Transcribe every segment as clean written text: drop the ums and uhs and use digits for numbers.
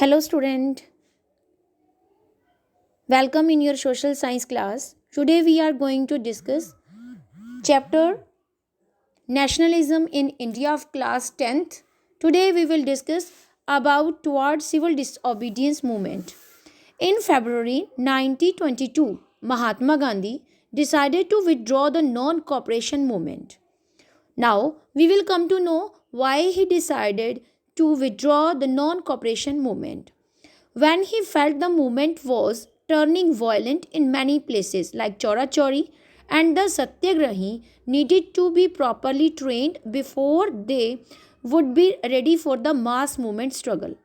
Hello, student. Welcome in your social science class. Today we are going to discuss chapter Nationalism in India of class 10th. Today we will discuss about towards civil disobedience movement. In February 1922, Mahatma Gandhi decided to withdraw the non-cooperation movement. Now we will come to know why he decided to withdraw the non-cooperation movement. When he felt the movement was turning violent in many places like Chora Chori, and the Satyagrahi needed to be properly trained before they would be ready for the mass movement struggle.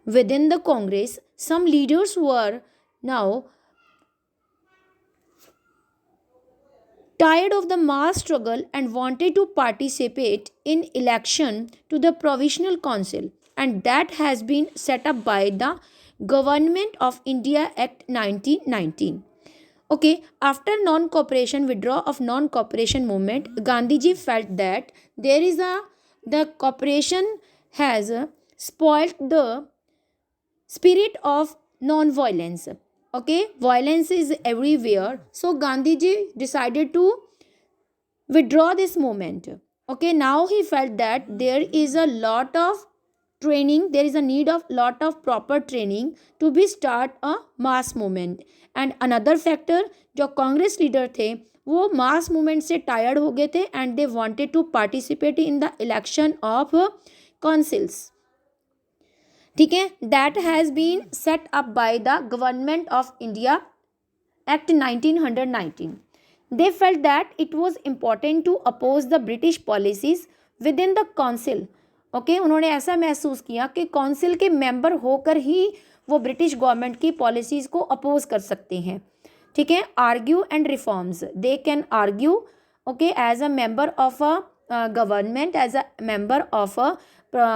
Within the Congress, some leaders were now tired of the mass struggle and wanted to participate in election to the provisional council, and that has been set up by the government of India Act 1919. Okay, after non-cooperation withdrawal of non-cooperation movement, Gandhiji felt that there is a the cooperation has spoiled the spirit of non-violence. Okay, violence is everywhere, so Gandhiji decided to withdraw this movement. Okay, now he felt that there is a lot of training, there is a need of lot of proper training to be start a mass movement. And another factor, जो Congress leader थे वो mass movement से tired हो गए थे and they wanted to participate in the election of councils. ठीक है, that has been set up by the Government of India Act 1919. They felt that it was important to oppose the British policies within the council. Okay, उन्होंने ऐसा महसूस किया कि council के member होकर ही वो ब्रिटिश गवर्नमेंट की पॉलिसीज़ को अपोज कर सकते हैं. ठीक है, argue and reforms, they can argue okay as a member of a government, as a member of a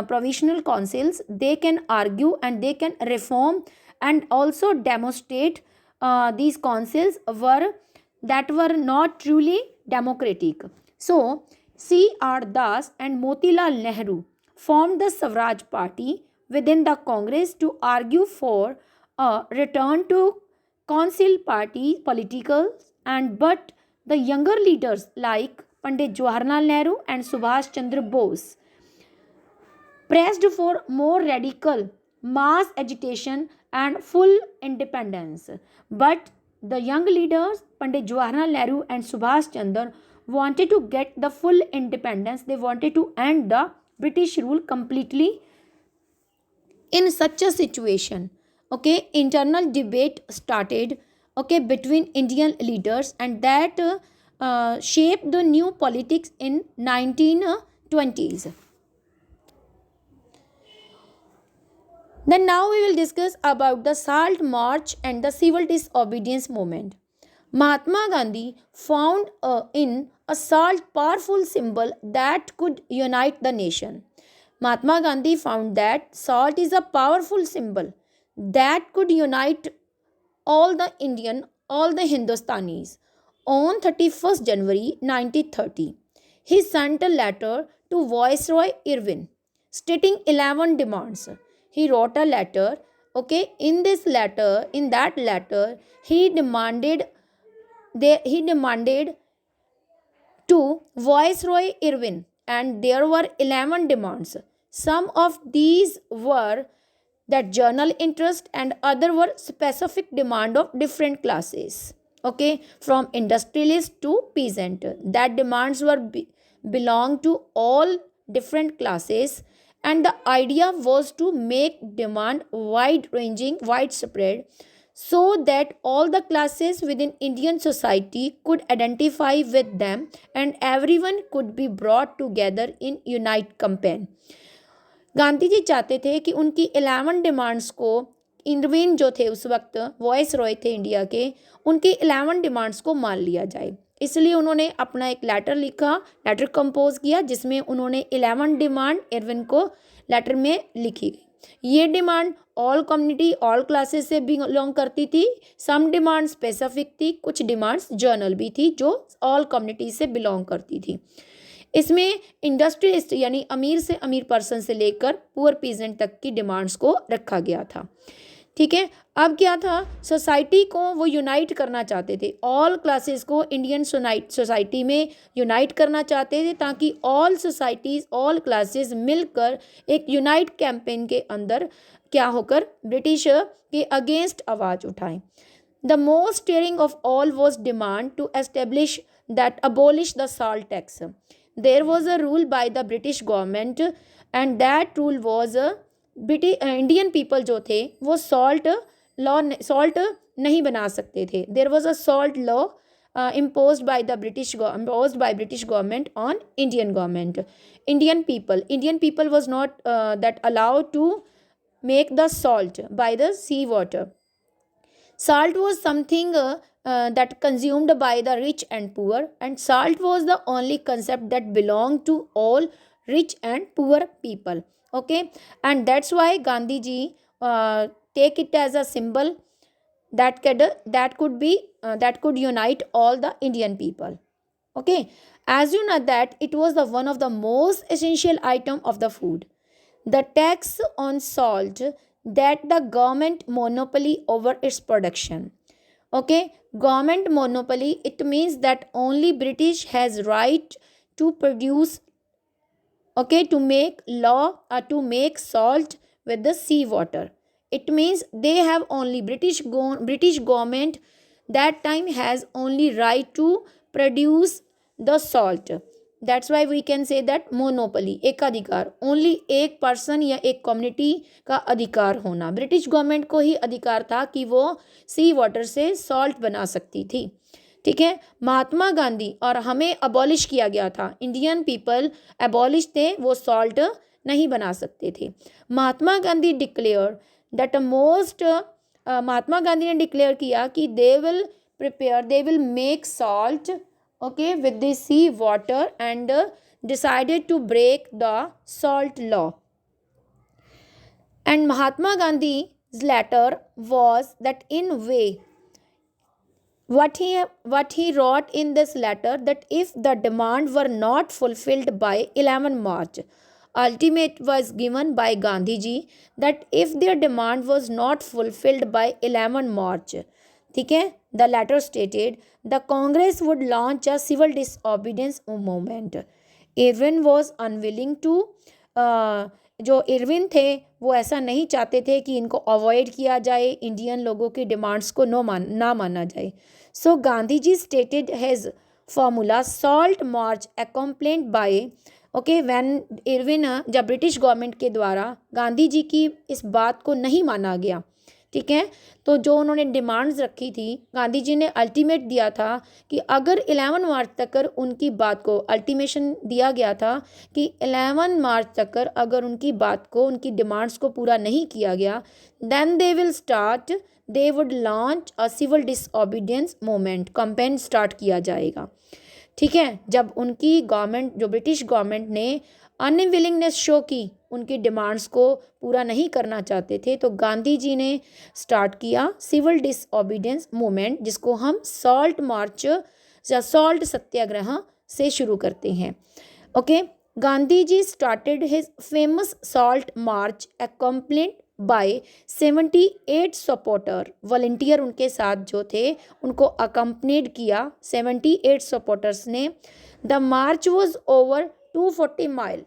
provisional councils. They can argue and they can reform and also demonstrate these councils were not truly democratic. So C.R. Das and Motilal Nehru formed the Swaraj Party within the Congress to argue for a return to council party political, and but the younger leaders like Pandit Jawaharlal Nehru and Subhash Chandra Bose pressed for more radical mass agitation and full independence. But the young leaders, Pandit Jawaharlal Nehru and Subhash Chandra, wanted to get the full independence. They wanted to end the British rule completely. In such a situation, okay, internal debate started, okay, between Indian leaders, and that shaped the new politics in 1920s. Then now we will discuss about the Salt March and the civil disobedience movement. Mahatma Gandhi found in a salt powerful symbol that could unite the nation. Mahatma Gandhi found that salt is a powerful symbol that could unite all the Indian, all the Hindustanis. On 31st January 1930, he sent a letter to Viceroy Irwin stating 11 demands. He wrote a letter, okay, in that letter he demanded to Viceroy Irwin, and there were 11 demands. Some of these were that journal interest and other were specific demand of different classes, okay, from industrialist to peasant. That demands were belong to all different classes, and the idea was to make demand wide ranging, widespread, so that all the classes within Indian society could identify with them and everyone could be brought together in unite campaign. Gandhi ji चाहते थे कि उनकी 11 demands को Irwin जो थे उस वक्त voice Roy थे इंडिया के, उनकी 11 डिमांड्स को मान लिया जाए. इसलिए उन्होंने अपना एक लेटर लिखा, लेटर कंपोज किया, जिसमें उन्होंने 11 डिमांड इरविन को लेटर में लिखी. ये demand all community, all classes से बिलोंग करती थी. सम डिमांड स्पेसिफिक थी, कुछ डिमांड्स जर्नल भी थी जो ऑल कम्युनिटी से बिलोंग करती थी. इसमें इंडस्ट्रियलिस्ट यानी अमीर से अमीर पर्सन से लेकर पुअर पीजेंट तक की डिमांड्स को रखा गया था। ठीक है, अब क्या था, सोसाइटी को वो यूनाइट करना चाहते थे, ऑल क्लासेस को इंडियन सोसाइटी में यूनाइट करना चाहते थे, ताकि ऑल सोसाइटीज़ ऑल क्लासेस मिलकर एक यूनाइट कैंपेन के अंदर क्या होकर ब्रिटिश के अगेंस्ट आवाज़ उठाएं। The most stirring of all was demand to establish that abolish the salt tax. There was a rule by the British government and that rule was Indian people जो थे वो सॉल्ट नहीं बना सकते थे। There was a salt law imposed by British government on Indian government. Indian people was not that allowed to make the salt by the sea water. Salt was something that consumed by the rich and poor, and salt was the only concept that belonged to all rich and poor people. Okay, and that's why Gandhi ji take it as a symbol that could unite all the Indian people. Okay, as you know that it was the one of the most essential item of the food. The tax on salt that the government monopoly over its production. Okay, government monopoly, it means that only British has right to produce, okay, to make law or to make salt with the sea water. It means they have only British government that time has only right to produce the salt. That's why we can say that monopoly, एकाधिकार, only एक person या एक community का अधिकार होना। British government को ही अधिकार था कि वो सी वाटर से सॉल्ट बना सकती थी। ठीक है, महात्मा गांधी और हमें अबॉलिश किया गया था, इंडियन पीपल अबॉलिश थे, वो सॉल्ट नहीं बना सकते थे। महात्मा गांधी डिक्लेयर दैट महात्मा गांधी ने डिक्लेयर किया कि they will make salt, okay, with the sea water, and decided to break the salt law. And Mahatma Gandhi's letter was that in way what he wrote in this letter, that if the demand were not fulfilled by 11 March, ultimate was given by Gandhi ji that if their demand was not fulfilled by 11 March, ठीक है, the letter stated the Congress would launch a civil disobedience movement. Irwin was unwilling to, जो Irwin थे वो ऐसा नहीं चाहते थे कि इनको अवॉइड किया जाए, इंडियन लोगों की डिमांड्स को ना माना जाए. So Gandhi ji stated has formula salt march accomplished by, okay, when Irwin, जब ब्रिटिश गवर्नमेंट के द्वारा गांधी जी की इस बात को नहीं माना गया, ठीक है, तो जो उन्होंने डिमांड्स रखी थी, गांधी जी ने अल्टीमेट दिया था कि अगर 11 मार्च तक उनकी बात को, अल्टीमेशन दिया गया था कि 11 मार्च तक अगर उनकी बात को, उनकी डिमांड्स को पूरा नहीं किया गया, then they would launch a civil disobedience movement, campaign start किया जाएगा. ठीक है, जब उनकी गवर्नमेंट, जो ब्रिटिश गवर्नमेंट ने अनविलिंगनेस शो की, उनकी डिमांड्स को पूरा नहीं करना चाहते थे, तो गांधी जी ने स्टार्ट किया सिविल डिसओबीडियंस मूवमेंट, जिसको हम सॉल्ट मार्च या सॉल्ट सत्याग्रह से शुरू करते हैं. Okay, Gandhi ji started his famous salt march accomplished by 78 supporter, volunteer उनके साथ जो थे उनको अकम्पनीड किया 78 सपोर्टर्स ने. The march was over 240 mile.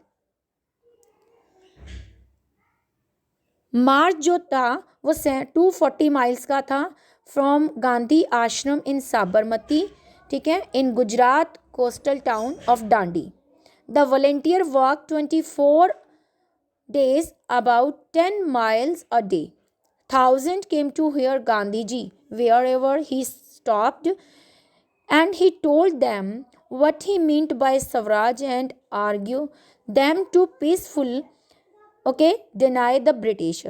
March जो था वो 240 माइल्स का था फ्रॉम गांधी आश्रम इन साबरमती, ठीक है, in Gujarat coastal town of Dandi. The volunteer walk 24 days about 10 miles a day. Thousands came to hear Gandhi ji wherever he stopped, and he told them what he meant by Swaraj and argue them to peaceful, okay, deny the British.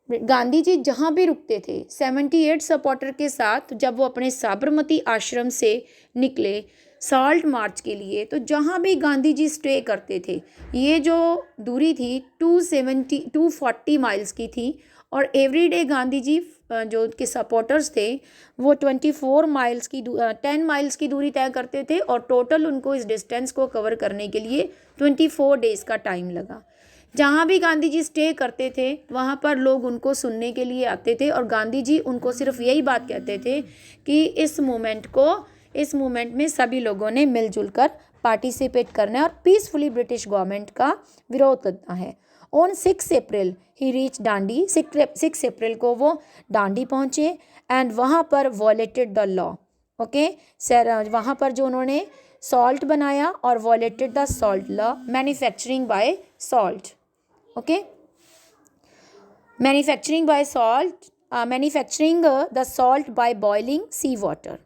Gandhi ji जहाँ भी रुकते थे 78 supporter के साथ, जब वो अपने साबरमती आश्रम से निकले, सॉल्ट मार्च के लिए, तो जहाँ भी गांधी जी स्टे करते थे, ये जो दूरी थी 240 माइल्स की थी, और एवरीडे गांधी जी जो उनके सपोर्टर्स थे वो 10 माइल्स की दूरी तय करते थे, और टोटल उनको इस डिस्टेंस को कवर करने के लिए 24 डेज़ का टाइम लगा। जहाँ भी गांधी जी स्टे करते थे वहाँ पर लोग उनको सुनने के लिए आते थे, और गांधी जी उनको सिर्फ यही बात कहते थे कि इस मूवमेंट में सभी लोगों ने मिलजुल कर पार्टिसिपेट करना है और पीसफुली ब्रिटिश गवर्नमेंट का विरोध करना है। ऑन 6 अप्रैल ही रीच डांडी, 6 अप्रैल को वो डांडी पहुँचे, एंड वहाँ पर violated the law. Okay sir, वहाँ पर जो उन्होंने सॉल्ट बनाया और violated the salt law, manufacturing bye salt. Okay, manufacturing the salt by boiling sea water.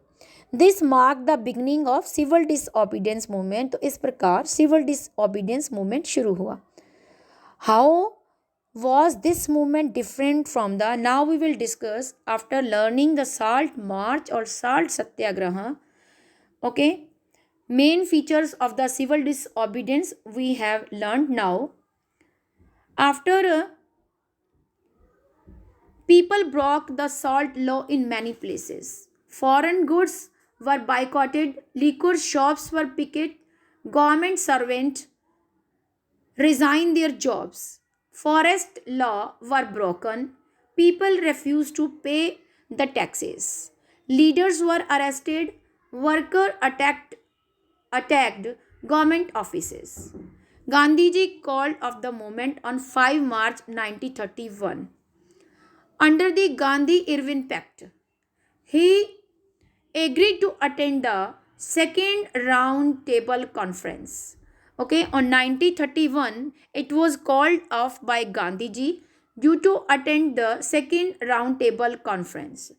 This marked the beginning of civil disobedience movement. तो इस प्रकार civil disobedience movement शुरू हुआ। How was this movement different from the, now we will discuss after learning the salt march or salt satyagraha. Okay, main features of the civil disobedience we have learned now. After people broke the salt law in many places. Foreign goods were boycotted, liquor shops were picketed, government servants resigned their jobs, forest law were broken, people refused to pay the taxes, leaders were arrested, workers attacked government offices. Gandhi ji called off the movement on 5 March 1931. Under the Gandhi-Irwin Pact, he agreed to attend the second round table conference. Okay, on 1931, it was called off by Gandhi ji due to attend the second round table conference.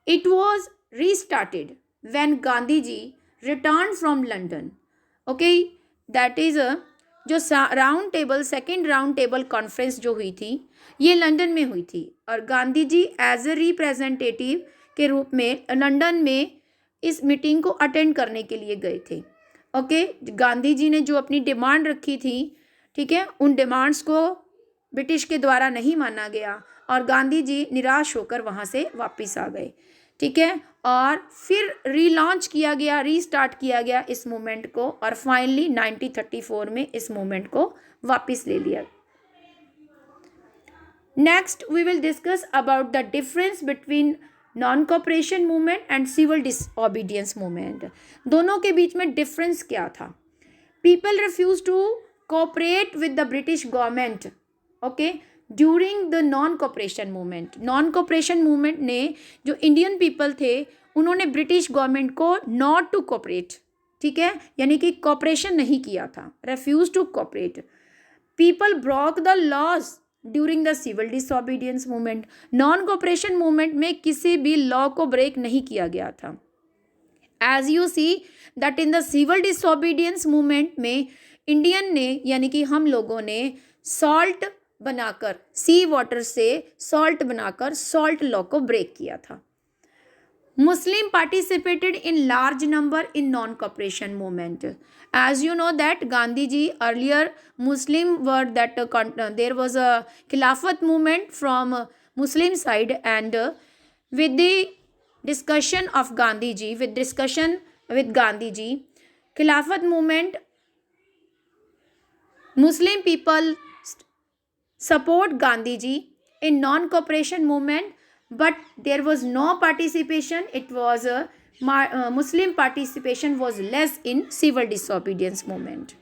It was restarted when Gandhi ji returned from London. Okay, that is जो second round table conference जो हुई थी ये London में हुई थी, और Gandhi ji as a representative के रूप में लंदन में इस मीटिंग को अटेंड करने के लिए गए थे। ओके, गांधी जी ने जो अपनी डिमांड रखी थी, ठीक है, उन डिमांड्स को ब्रिटिश के द्वारा नहीं माना गया और गांधी जी निराश होकर वहाँ से वापस आ गए। ठीक है, और फिर रीलॉन्च किया गया, रीस्टार्ट किया गया इस मूवमेंट को, और फाइनली 1934 में इस मूवमेंट को वापस ले लिया। Next we will discuss about the difference between non cooperation movement and civil disobedience movement. दोनों के बीच में डिफरेंस क्या था? People refuse to cooperate with the British government. Okay, during the non cooperation movement ने जो इंडियन पीपल थे उन्होंने ब्रिटिश गवर्नमेंट को नॉट टू कोऑपरेट, ठीक है, यानी कि कोऑपरेशन नहीं किया था, refuse to cooperate. People broke the laws during the civil disobedience movement. Non cooperation movement में किसी भी लॉ को ब्रेक नहीं किया गया था। As you see that in the civil disobedience movement में इंडियन ने, यानी कि हम लोगों ने सॉल्ट बनाकर, सी वाटर से सॉल्ट बनाकर सॉल्ट लॉ को ब्रेक किया था। Muslim participated in large number in non-cooperation movement. As you know that Gandhi ji earlier Muslim were that there was a Khilafat movement from Muslim side, and with the discussion of Gandhi ji, Khilafat movement, Muslim people support Gandhi ji in non-cooperation movement, but there was no participation. It was Muslim participation was less in civil disobedience movement.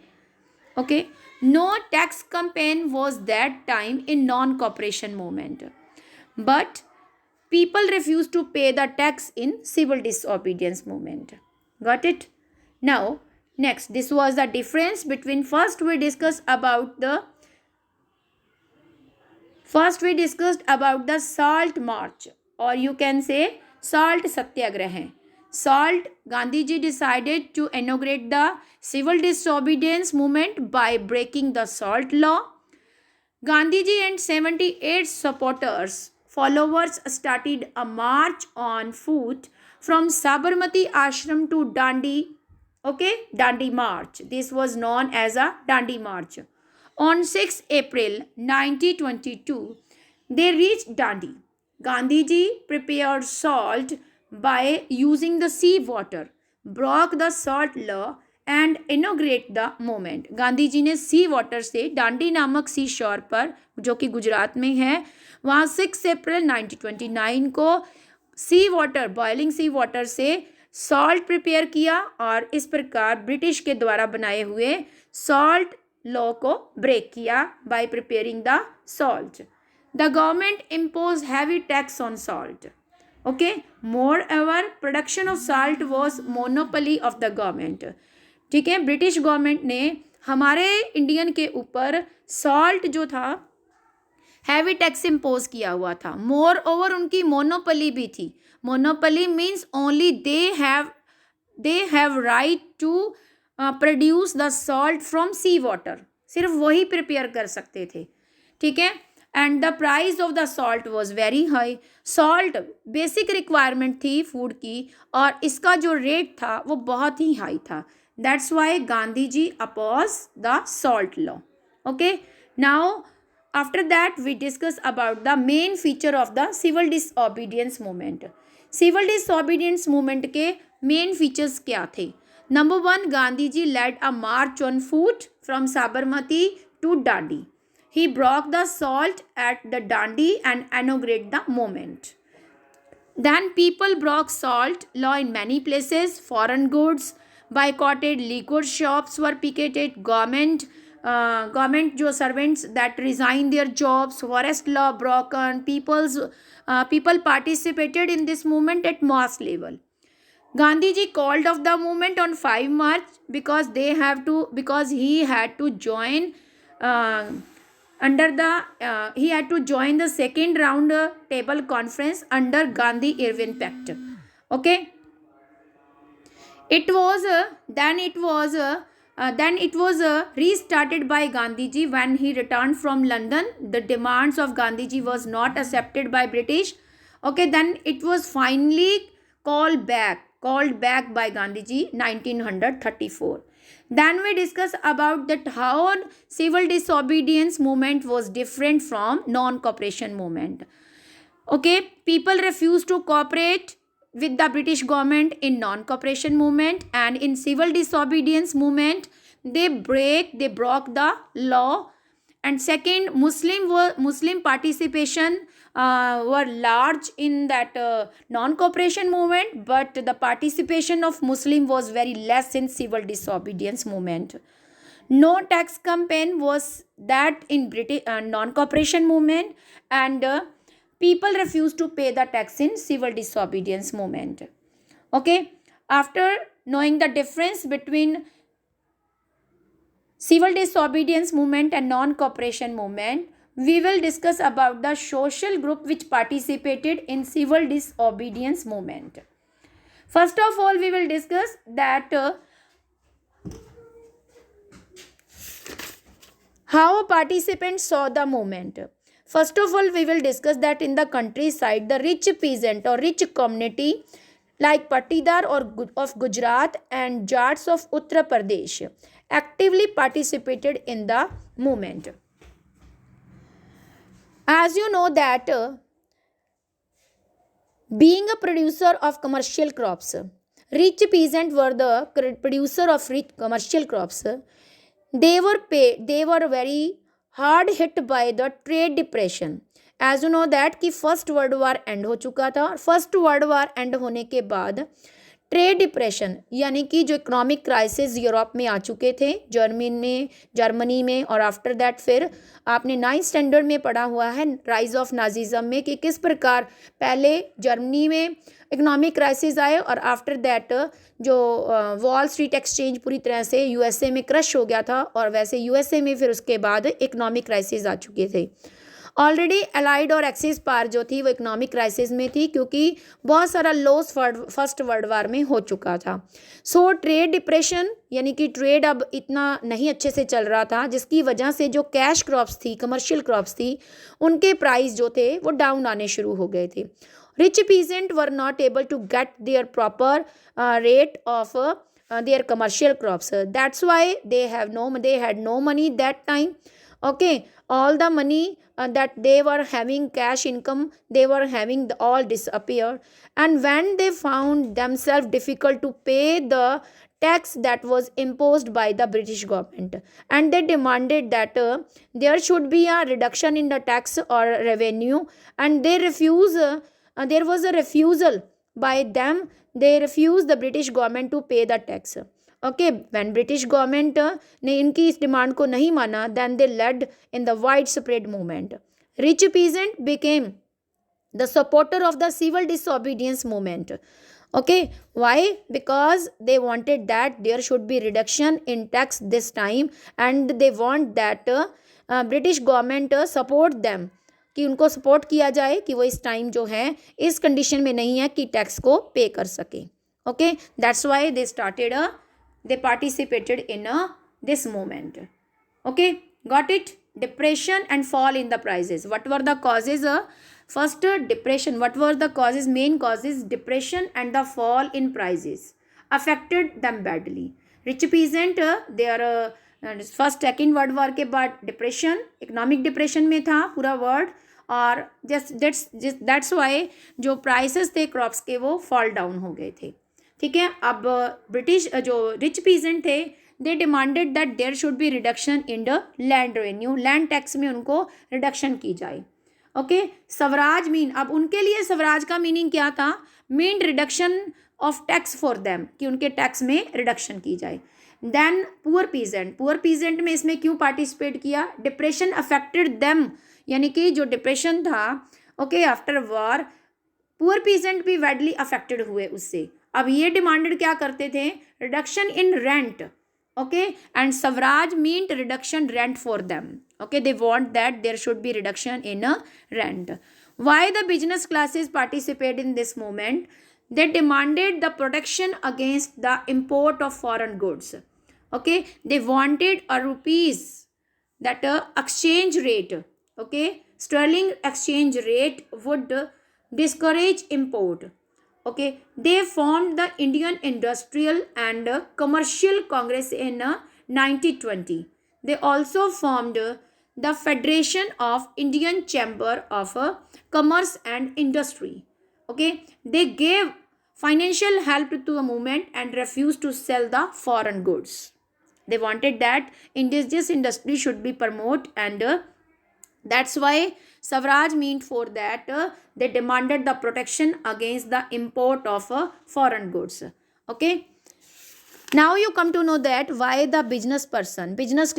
Okay, no tax campaign was that time in non-cooperation movement, but people refused to pay the tax in civil disobedience movement. Got it? Now next, this was the difference between, first we discussed about the salt march, or you can say salt satyagraha. Salt, Gandhi ji decided to inaugurate the civil disobedience movement by breaking the salt law. Gandhi ji and 78 followers started a march on foot from Sabarmati ashram to Dandi Okay, Dandi March. This was known as a Dandi March. On 6 April 1922, they reached Dandi. Gandhiji prepared salt by using the sea water, broke the salt law and inaugurate the movement. Gandhi ji ने सी water से डांडी नामक सी शोर पर, जो कि गुजरात में है, वहाँ 6 अप्रैल 1929 को सी वाटर, बॉइलिंग सी वाटर से सॉल्ट प्रिपेयर किया और इस प्रकार ब्रिटिश के द्वारा बनाए हुए सॉल्ट लॉ को ब्रेक किया bye preparing the salt. The government imposed heavy tax on salt. Okay. Moreover, production of salt was monopoly of the government. ठीक है, ब्रिटिश गवर्नमेंट ने हमारे इंडियन के ऊपर सॉल्ट जो था हैवी टैक्स इम्पोज किया हुआ था. मोर ओवर उनकी मोनोपली भी थी. Monopoly means only they have right to produce the salt from sea water. सिर्फ वही प्रिपेयर कर सकते थे. ठीक है. And the price of the salt was very high. Salt basic requirement थी फूड की और इसका जो रेट था वो बहुत ही हाई था. That's why Gandhi ji oppose the salt law. Okay. Now after that we discuss about the main feature of the civil disobedience movement. Civil disobedience movement के मेन फीचर्स क्या थे? Number 1, Gandhi ji led a march on foot from Sabarmati to Dandi. He broke the salt at the Dandi and inaugurated the movement. Then people broke salt law in many places. Foreign goods boycotted, liquor shops were picketed, government जो servants that resigned their jobs, forest law broken. People participated in this movement at mass level. Gandhi ji called off the movement on 5 March because he had to join he had to join the second round table conference under Gandhi Irwin Pact. Okay. Then it was restarted by Gandhiji when he returned from London. The demands of Gandhiji was not accepted by British. Okay. Then it was finally called back by Gandhiji 1934. Then we discuss about that how civil disobedience movement was different from non-cooperation movement. Okay, people refused to cooperate with the British government in non-cooperation movement, and in civil disobedience movement they broke the law. And second, Muslim participation were large in that non-cooperation movement, but the participation of Muslim was very less in civil disobedience movement. No tax campaign was that in British non-cooperation movement, and people refused to pay the tax in civil disobedience movement. Okay. After knowing the difference between civil disobedience movement and non-cooperation movement, we will discuss about the social group which participated in civil disobedience movement. First of all, we will discuss that how participants saw the movement. First of all, we will discuss that in the countryside, the rich peasant or rich community like Patidar of Gujarat and Jats of Uttar Pradesh actively participated in the movement. As you know that being a producer of commercial crops, rich peasants were the producer of rich commercial crops. They were very hard hit by the trade depression. As you know that कि first world war and हो चुका था और first world war and होने के बाद trade depression यानी कि जो इकोनॉमिक क्राइसिस यूरोप में आ चुके थे, जर्मनी में और आफ्टर दैट फिर आपने 9th स्टैंडर्ड में पढ़ा हुआ है राइज ऑफ नाजिज्म में कि किस प्रकार पहले जर्मनी में इकोनॉमिक क्राइसिस आए और आफ्टर दैट जो वॉल स्ट्रीट एक्सचेंज पूरी तरह से यूएसए में क्रश हो गया था और वैसे यूएसए में फिर उसके बाद इकोनॉमिक क्राइसिस आ चुके थे. ऑलरेडी अलाइड और एक्सिस पावर जो थी वो इकोनॉमिक क्राइसिस में थी क्योंकि बहुत सारा लॉस फर्स्ट वर्ल्ड वार में हो चुका था. सो ट्रेड डिप्रेशन यानी कि ट्रेड अब इतना नहीं अच्छे से चल रहा था जिसकी वजह से जो कैश क्रॉप्स थी, कमर्शियल क्रॉप्स थी, उनके प्राइस जो थे वो डाउन आने शुरू हो गए थे. Rich peasant were not able to get their proper rate of their commercial crops. That's why they had no money that time. Okay, all the money that they were having, cash income they were having, all disappeared. And when they found themselves difficult to pay the tax that was imposed by the British government, and they demanded that there should be a reduction in the tax or revenue, and they refuse there was a refusal by them. They refused the British government to pay the tax. Okay, when British government ने इनकी इस demand को नहीं माना, then they led in the widespread movement. Rich peasant became the supporter of the civil disobedience movement. Okay, why? Because they wanted that there should be reduction in tax this time, and they want that British government support them, कि उनको support किया जाए कि वो इस time जो है इस कंडीशन में नहीं है कि टैक्स को पे कर सके. Okay, that's why they started they participated in this movement. Okay, got it? Depression and fall in the prices. What were the causes? First, depression. What were the causes? Main causes: depression and the fall in prices affected them badly. Rich peasant, their first second world war के बाद depression, economic depression में था पूरा world, और that's why जो prices थे crops के वो फॉल डाउन हो गए थे. ठीक है, अब ब्रिटिश जो रिच पीजेंट थे they demanded that there should be reduction in the land revenue, land tax में उनको रिडक्शन की जाए. ओके, स्वराज मीन, अब उनके लिए स्वराज का मीनिंग क्या था? Mean reduction of tax for them, कि उनके टैक्स में रिडक्शन की जाए. देन पुअर पीजेंट में इसमें क्यों पार्टिसिपेट किया? डिप्रेशन अफेक्टेड देम, यानी कि जो डिप्रेशन था okay after war, poor peasant भी वैडली अफेक्टेड हुए उससे. अब ये डिमांडेड क्या करते थे? Reduction in rent. Okay, and Swaraj mean reduction rent for them. Okay, they want that there should be reduction in rent. Why the business classes participate in this movement? They demanded the protection against the import of foreign goods. Okay, they wanted a rupees, that exchange rate, okay, sterling exchange rate would discourage import. Okay, they formed the Indian Industrial and Commercial Congress in 1920. They also formed the Federation of Indian Chamber of Commerce and Industry. Okay, they gave financial help to the movement and refused to sell the foreign goods. They wanted that indigenous industry should be promoted, and that's why Swaraj meant for that they demanded the protection against the import of foreign goods. Okay, now you come to know that why the business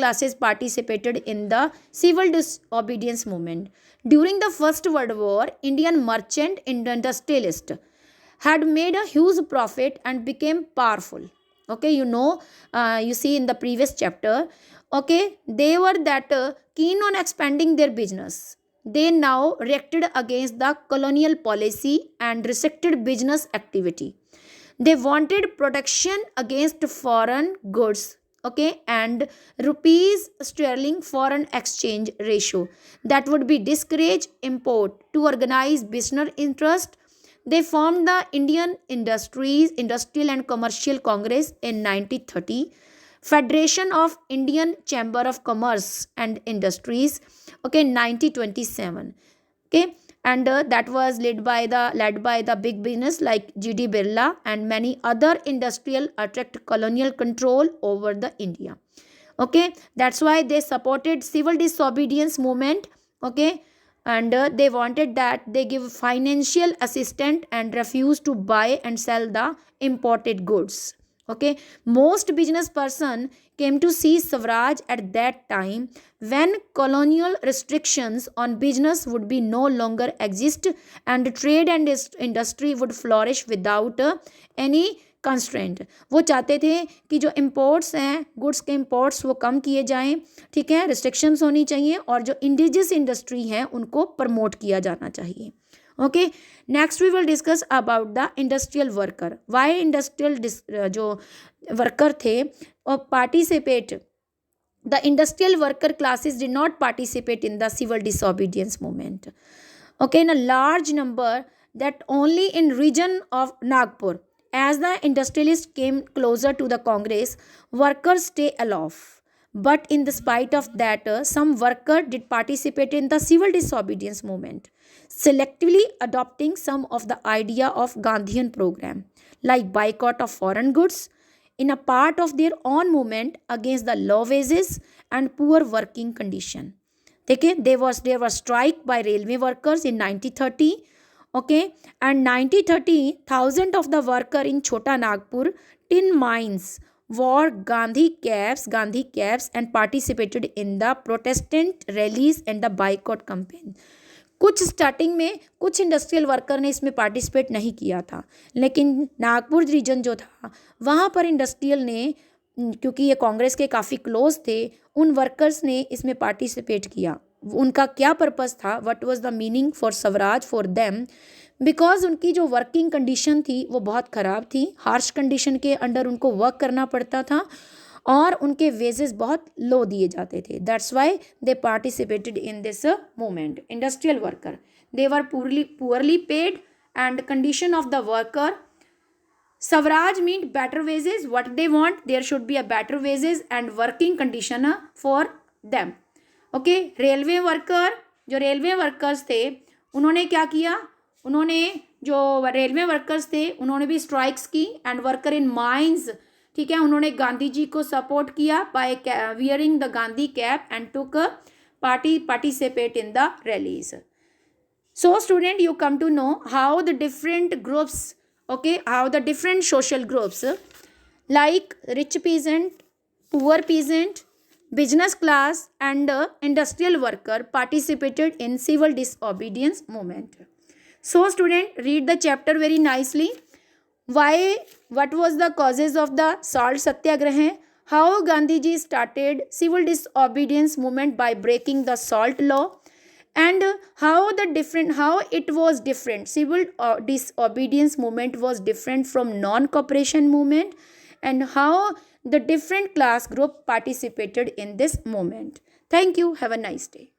classes participated in the civil disobedience movement. During the First World War, Indian merchant industrialists had made a huge profit and became powerful. Okay, you see in the previous chapter, okay, they were that keen on expanding their business. They now reacted against the colonial policy and restricted business activity. They wanted protection against foreign goods, okay, and rupees sterling foreign exchange ratio that would be discourage import. To organize business interest, they formed the Indian Industrial and Commercial Congress in 1930, Federation of Indian Chamber of Commerce and Industries, okay, 1927. Okay, and that was led by the big business like G.D. Birla, and many other industrial attract colonial control over the India. Okay, that's why they supported civil disobedience movement. Okay, and they wanted that they give financial assistance and refuse to buy and sell the imported goods. Okay, most business person came to see Swaraj at that time when colonial restrictions on business would be no longer exist, and trade and industry would flourish without any constraint. वो चाहते थे कि जो imports हैं, goods के imports वो कम किए जाएं. ठीक है, रिस्ट्रिक्शंस होनी चाहिए, और जो इंडिजियस इंडस्ट्री हैं उनको प्रमोट किया जाना चाहिए. Okay, next we will discuss about the industrial worker. Why industrial जो वर्कर थे और participate, the industrial worker classes did not participate in the civil disobedience movement. Okay, in a large number, that only in region of Nagpur As the industrialists came closer to the Congress, workers stay aloof. But in the spite of that, some workers did participate in the civil disobedience movement, selectively adopting some of the idea of Gandhian program, like boycott of foreign goods, in a part of their own movement against the low wages and poor working condition. Okay, there was strike by railway workers in 1930. Okay, and 1930 thousand of the worker in Chota Nagpur tin mines wore Gandhi caps and participated in the Protestant rallies and the boycott campaign. कुछ starting में कुछ industrial worker ने इसमें participate नहीं किया था, लेकिन Nagpur reason जो था वहाँ पर इंडस्ट्रियल ने, क्योंकि ये कांग्रेस के काफ़ी क्लोज थे, उन वर्कर्स ने इसमें पार्टिसिपेट किया. उनका क्या पर्पस था, what was the meaning for Swaraj for them, because उनकी जो वर्किंग कंडीशन थी वो बहुत ख़राब थी. हार्श कंडीशन के अंडर उनको वर्क करना पड़ता था और उनके वेजेस बहुत लो दिए जाते थे. That's why they participated in this movement. Industrial worker, they were poorly paid and condition of the worker. Swaraj mean better wages. What they want, there should be a better wages and working condition for them. Okay, railway worker, जो railway workers थे उन्होंने क्या किया, उन्होंने जो railway workers थे उन्होंने भी स्ट्राइक्स की. एंड वर्कर इन माइंस, ठीक है, उन्होंने गांधी जी को सपोर्ट किया by wearing the Gandhi cap and took participate in the rallies. So student, you come to know how the different groups, okay, how the different social groups like rich peasant, poor peasant, business class and industrial worker participated in civil disobedience movement. So student, read the chapter very nicely. What was the causes of the salt satyagraha, how Gandhiji started civil disobedience movement by breaking the salt law, and how it was different, civil disobedience movement was different from non cooperation movement, and how the different class group participated in this movement. Thank you. Have a nice day.